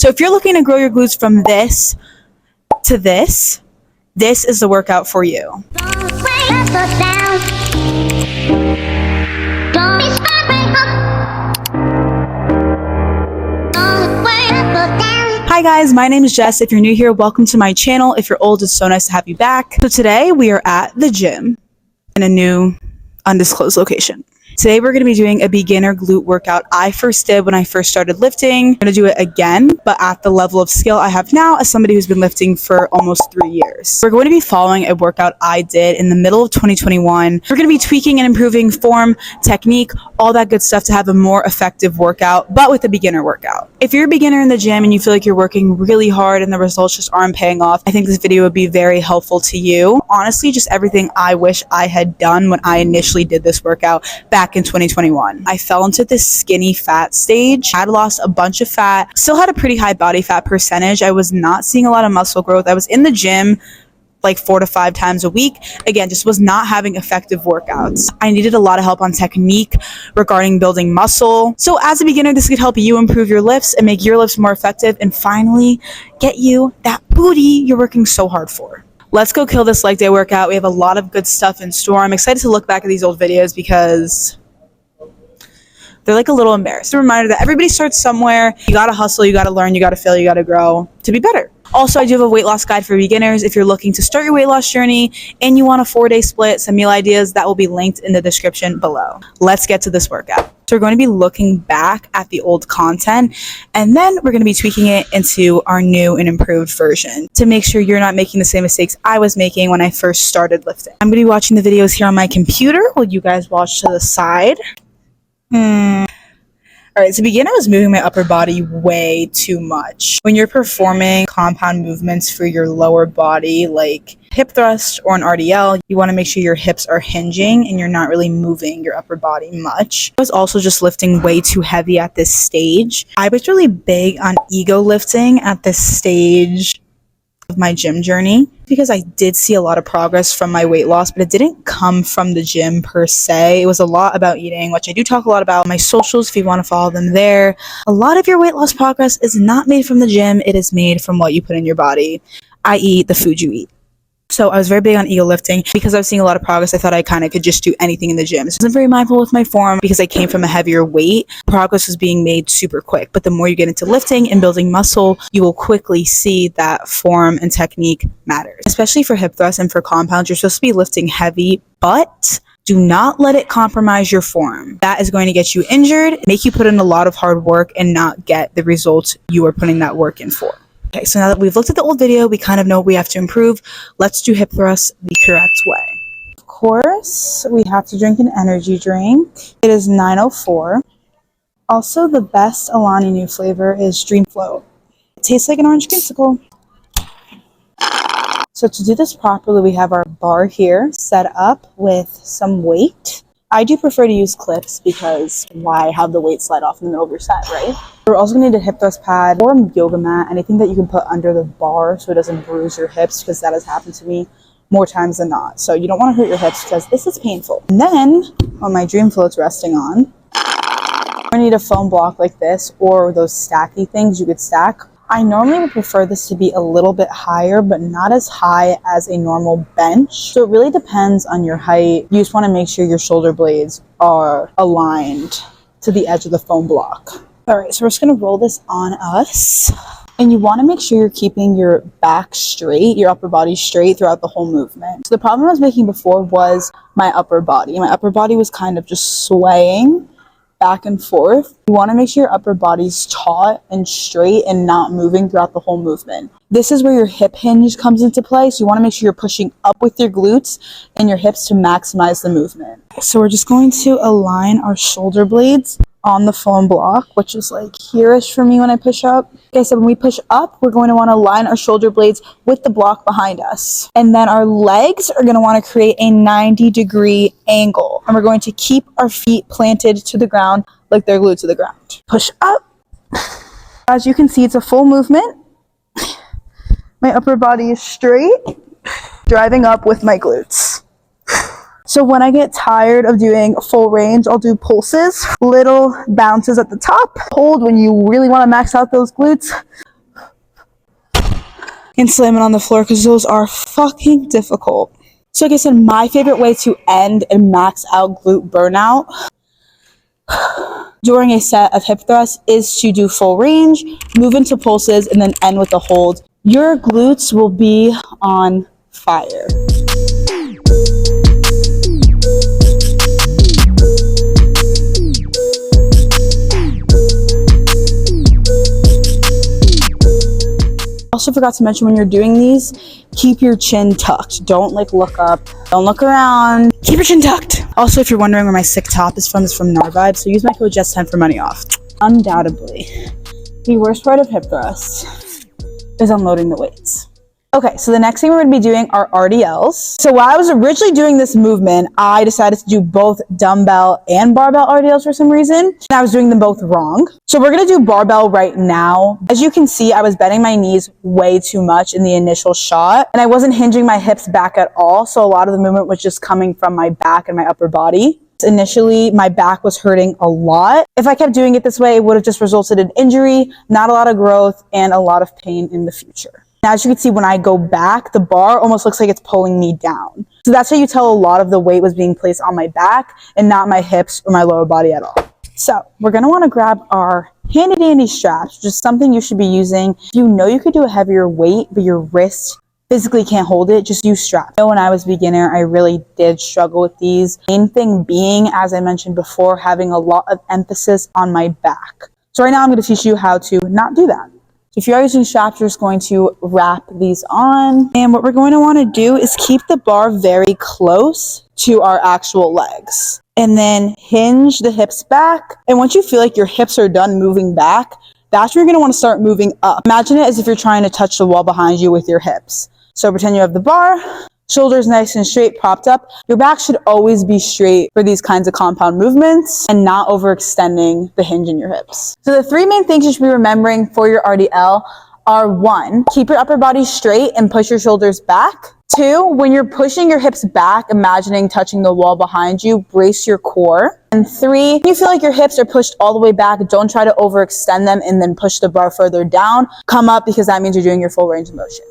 So if you're looking to grow your glutes from this to this is the workout for you. Hi guys, my name is Jess. If you're new here, welcome to my channel. If you're old, it's so nice to have you back. So today we are at the gym in a new undisclosed location. Today we're going to be doing a beginner glute workout I first did when I first started lifting. I'm going to do it again, but at the level of skill I have now as somebody who's been lifting for almost 3 years. We're going to be following a workout I did in the middle of 2021. We're going to be tweaking and improving form, technique, all that good stuff to have a more effective workout, but with a beginner workout. If you're a beginner in the gym and you feel like you're working really hard and the results just aren't paying off, I think this video would be very helpful to you. Honestly, just everything I wish I had done when I initially did this workout back in 2021. I fell into this skinny fat stage. I had lost a bunch of fat, still had a pretty high body fat percentage. I was not seeing a lot of muscle growth. I was in the gym like 4 to 5 times a week. Again, just was not having effective workouts. I needed a lot of help on technique regarding building muscle. So as a beginner, this could help you improve your lifts and make your lifts more effective and finally get you that booty you're working so hard for. Let's go kill this leg day workout. We have a lot of good stuff in store. I'm excited to look back at these old videos because they're like a little embarrassed. A reminder that everybody starts somewhere. You gotta hustle, you gotta learn, you gotta fail, you gotta grow to be better. Also, I do have a weight loss guide for beginners. If you're looking to start your weight loss journey and you want a 4-day split, some meal ideas, that will be linked in the description below. Let's get to this workout. So we're going to be looking back at the old content and then we're going to be tweaking it into our new and improved version to make sure you're not making the same mistakes I was making when I first started lifting. I'm going to be watching the videos here on my computer while you guys watch to the side. All right, to begin, I was moving my upper body way too much. When you're performing compound movements for your lower body, like hip thrust or an RDL, you want to make sure your hips are hinging and you're not really moving your upper body much. I was also just lifting way too heavy at this stage. I was really big on ego lifting at this stage of my gym journey because I did see a lot of progress from my weight loss, but it didn't come from the gym per se. It was a lot about eating, which I do talk a lot about on my socials if you want to follow them there. A lot of your weight loss progress is not made from the gym. It is made from what you put in your body, i.e. the food you eat. So I was very big on ego lifting because I was seeing a lot of progress. I thought I kind of could just do anything in the gym. So I wasn't very mindful with my form because I came from a heavier weight. Progress was being made super quick. But the more you get into lifting and building muscle, you will quickly see that form and technique matters. Especially for hip thrusts and for compounds, you're supposed to be lifting heavy, but do not let it compromise your form. That is going to get you injured, make you put in a lot of hard work and not get the results you are putting that work in for. Okay, so now that we've looked at the old video, we kind of know what we have to improve. Let's do hip thrusts the correct way. Of course, we have to drink an energy drink. It is 9:04. Also, the best Alani Nu flavor is Dream Float. It tastes like an orange creamsicle. So to do this properly, we have our bar here set up with some weight. I do prefer to use clips because why have the weight slide off in the middle of your set, right? We're also going to need a hip thrust pad or a yoga mat, anything that you can put under the bar so it doesn't bruise your hips because that has happened to me more times than not. So you don't want to hurt your hips because this is painful. And then when my Dream Float's resting on, I need a foam block like this or those stacky things you could stack. I normally would prefer this to be a little bit higher, but not as high as a normal bench. So it really depends on your height. You just want to make sure your shoulder blades are aligned to the edge of the foam block. All right, so we're just going to roll this on us. And you want to make sure you're keeping your back straight, your upper body straight throughout the whole movement. So the problem I was making before was my upper body. My upper body was kind of just swaying back and forth. You want to make sure your upper body's taut and straight and not moving throughout the whole movement. This is where your hip hinge comes into play. So you want to make sure you're pushing up with your glutes and your hips to maximize the movement. So we're just going to align our shoulder blades on the foam block, which is like here-ish for me when I push up. Okay, so when we push up, we're going to want to align our shoulder blades with the block behind us. And then our legs are going to want to create a 90-degree angle. And we're going to keep our feet planted to the ground like they're glued to the ground. Push up. As you can see, it's a full movement. My upper body is straight, driving up with my glutes. So when I get tired of doing full range, I'll do pulses, little bounces at the top. Hold when you really want to max out those glutes. and slam it on the floor because those are fucking difficult. So like I said, my favorite way to end and max out glute burnout during a set of hip thrusts is to do full range, move into pulses, and then end with a hold. Your glutes will be on fire. Also forgot to mention, when you're doing these, keep your chin tucked. Don't like look up, don't look around, keep your chin tucked. Also, if you're wondering where my sick top is from GnarVibez, so use my code JESSF for money off. Undoubtedly, the worst part of hip thrust is unloading the weights. Okay, so the next thing we're gonna be doing are RDLs. So while I was originally doing this movement, I decided to do both dumbbell and barbell RDLs for some reason, and I was doing them both wrong. So we're gonna do barbell right now. As you can see, I was bending my knees way too much in the initial shot, and I wasn't hinging my hips back at all, so a lot of the movement was just coming from my back and my upper body. Initially, my back was hurting a lot. If I kept doing it this way, it would have just resulted in injury, not a lot of growth, and a lot of pain in the future. Now, as you can see, when I go back, the bar almost looks like it's pulling me down. So that's how you tell a lot of the weight was being placed on my back and not my hips or my lower body at all. So we're gonna wanna grab our handy dandy straps, which is something you should be using. If you know you could do a heavier weight, but your wrist physically can't hold it, just use straps. When I was a beginner, I really did struggle with these. Main thing being, as I mentioned before, having a lot of emphasis on my back. So right now I'm gonna teach you how to not do that. If you are using straps, you're just going to wrap these on. And what we're going to want to do is keep the bar very close to our actual legs. And then hinge the hips back. And once you feel like your hips are done moving back, that's where you're going to want to start moving up. Imagine it as if you're trying to touch the wall behind you with your hips. So pretend you have the bar, shoulders nice and straight, propped up. Your back should always be straight for these kinds of compound movements and not overextending the hinge in your hips. So the three main things you should be remembering for your RDL are: 1, keep your upper body straight and push your shoulders back. 2, when you're pushing your hips back, imagining touching the wall behind you, brace your core. And 3, when you feel like your hips are pushed all the way back, don't try to overextend them and then push the bar further down. Come up, because that means you're doing your full range of motion.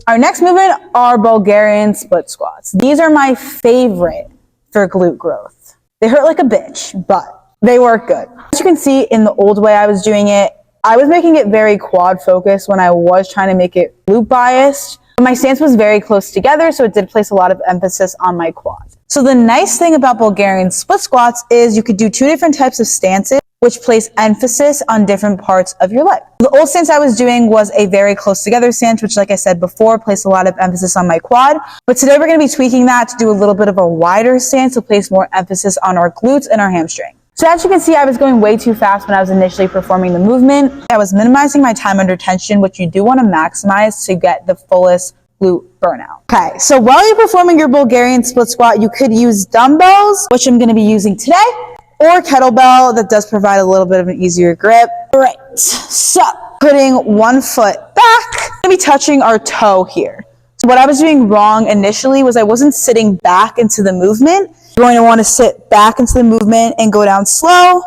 Our next movement are Bulgarian split squats. These are my favorite for glute growth. They hurt like a bitch, but they work good. As you can see, in the old way I was doing it, I was making it very quad focused when I was trying to make it glute biased. But my stance was very close together, so it did place a lot of emphasis on my quads. So the nice thing about Bulgarian split squats is you could do 2 different types of stances, which place emphasis on different parts of your leg. The old stance I was doing was a very close together stance, which, like I said before, placed a lot of emphasis on my quad. But today we're going to be tweaking that to do a little bit of a wider stance to place more emphasis on our glutes and our hamstring. So as you can see, I was going way too fast when I was initially performing the movement. I was minimizing my time under tension, which you do want to maximize to get the fullest glute burnout. Okay, so while you're performing your Bulgarian split squat, you could use dumbbells, which I'm going to be using today, or kettlebell that does provide a little bit of an easier grip. All right, so putting one foot back, I'm going to be touching our toe here. So what I was doing wrong initially was I wasn't sitting back into the movement. You're going to want to sit back into the movement and go down slow.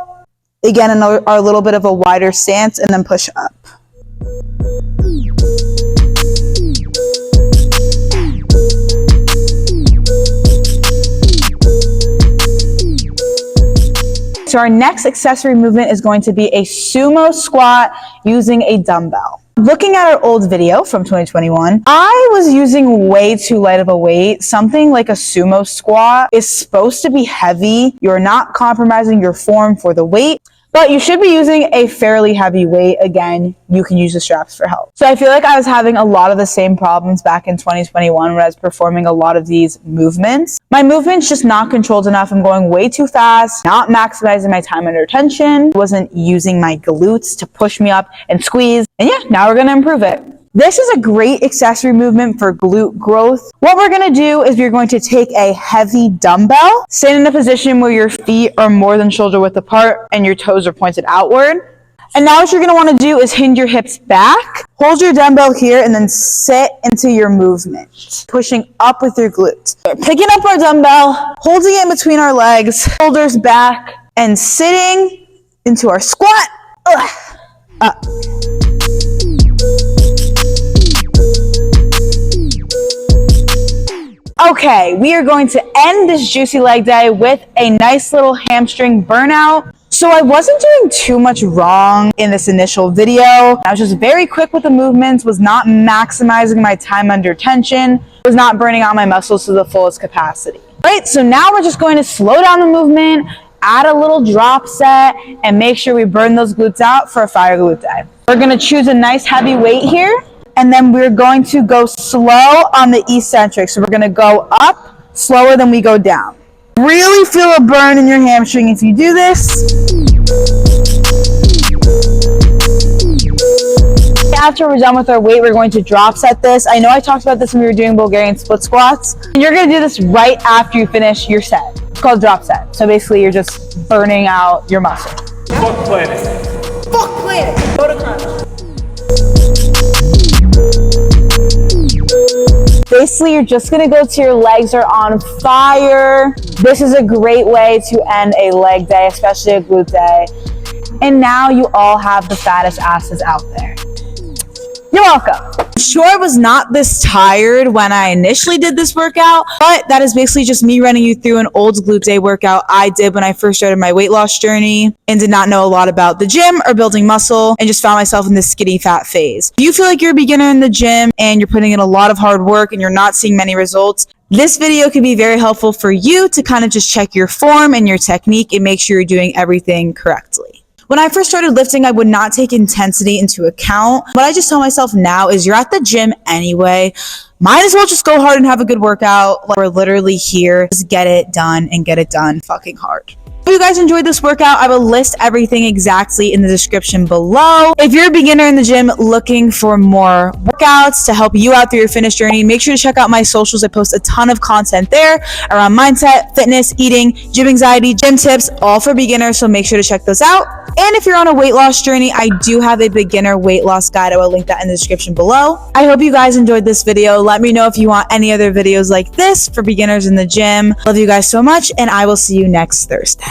Again, in our little bit of a wider stance, and then push up. So our next accessory movement is going to be a sumo squat using a dumbbell. Looking at our old video from 2021, I was using way too light of a weight. Something like a sumo squat is supposed to be heavy. You're not compromising your form for the weight, but you should be using a fairly heavy weight. Again, you can use the straps for help. So I feel like I was having a lot of the same problems back in 2021 when I was performing a lot of these movements. My movement's just not controlled enough. I'm going way too fast, not maximizing my time under tension, wasn't using my glutes to push me up and squeeze. And yeah, now we're gonna improve it. This is a great accessory movement for glute growth. What we're gonna do is we're going to take a heavy dumbbell, stand in a position where your feet are more than shoulder width apart and your toes are pointed outward. And now what you're gonna wanna do is hinge your hips back, hold your dumbbell here, and then sit into your movement, pushing up with your glutes. We're picking up our dumbbell, holding it in between our legs, shoulders back, and sitting into our squat. Up. Okay, we are going to end this juicy leg day with a nice little hamstring burnout. So I wasn't doing too much wrong in this initial video. I was just very quick with the movements, was not maximizing my time under tension, was not burning out my muscles to the fullest capacity. All right, so now we're just going to slow down the movement, add a little drop set, and make sure we burn those glutes out for a fire glute day. We're gonna choose a nice heavy weight here, and then we're going to go slow on the eccentric. So we're gonna go up slower than we go down. Really feel a burn in your hamstring if you do this. After we're done with our weight, we're going to drop set this. I know I talked about this when we were doing Bulgarian split squats. And you're gonna do this right after you finish your set. It's called drop set. So basically you're just burning out your muscle. Fuck planet. Fuck planet. Go to crunch. Basically, you're just gonna go till your legs are on fire. This is a great way to end a leg day, especially a glute day. And now you all have the fattest asses out there. You're welcome. I'm sure I was not this tired when I initially did this workout, but that is basically just me running you through an old glute day workout I did when I first started my weight loss journey and did not know a lot about the gym or building muscle and just found myself in this skinny fat phase. If you feel like you're a beginner in the gym and you're putting in a lot of hard work and you're not seeing many results, this video can be very helpful for you to kind of just check your form and your technique and make sure you're doing everything correctly. When I first started lifting, I would not take intensity into account. What I just tell myself now is you're at the gym anyway. Might as well just go hard and have a good workout. Like, we're literally here. Just get it done and get it done fucking hard. If you guys enjoyed this workout, I will list everything exactly in the description below. If you're a beginner in the gym looking for more workouts to help you out through your fitness journey, make sure to check out my socials. I post a ton of content there around mindset, fitness, eating, gym anxiety, gym tips, all for beginners, so make sure to check those out. And if you're on a weight loss journey, I do have a beginner weight loss guide. I will link that in the description below. I hope you guys enjoyed this video. Let me know if you want any other videos like this for beginners in the gym. Love you guys so much, and I will see you next Thursday.